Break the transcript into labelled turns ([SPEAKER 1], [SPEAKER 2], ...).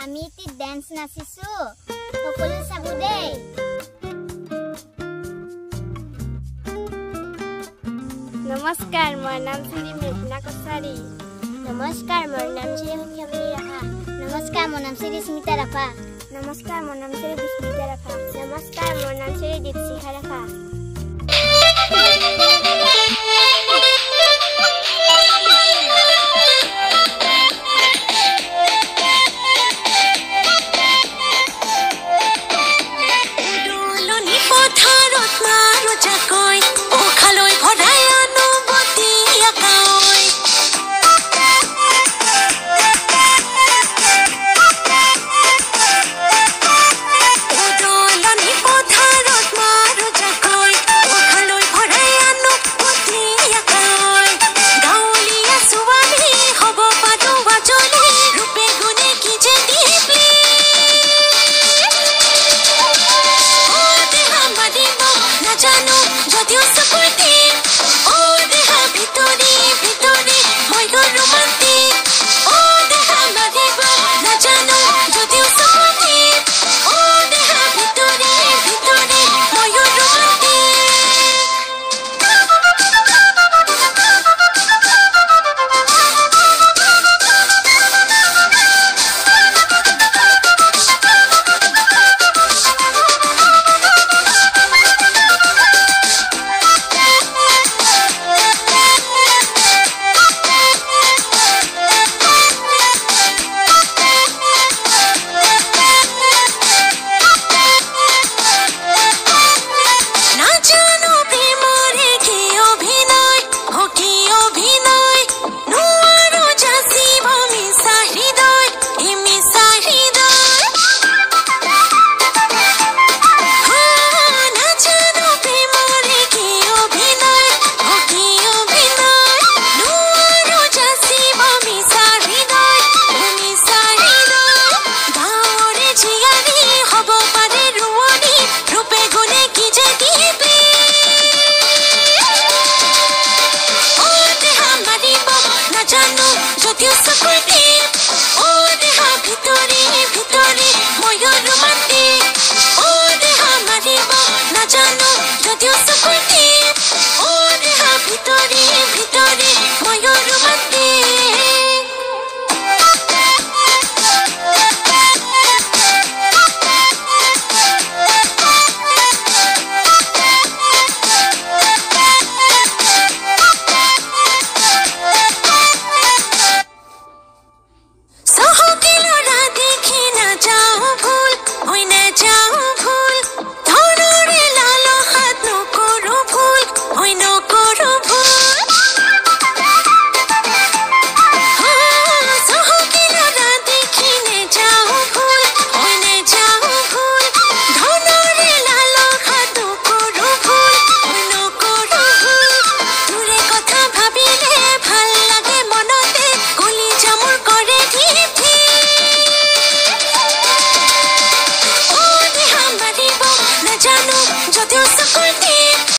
[SPEAKER 1] আমি এটি ড্যান্স নাচিছো সকলো চাব দেই
[SPEAKER 2] নমস্কাৰ মোৰ নাম শ্ৰী মেঘনা কছাৰী
[SPEAKER 1] নমস্কাৰ মোৰ নাম শ্ৰী সখিয়ামণি ৰাভা নমস্কাৰ মোৰ নাম শ্ৰী স্মিতা ৰাভা
[SPEAKER 2] নমস্কাৰ মোৰ নাম শ্ৰী বিস্মিতা ৰাভা
[SPEAKER 1] নমস্কাৰ মোৰ নাম শ্ৰী দীপশিখা ৰাভা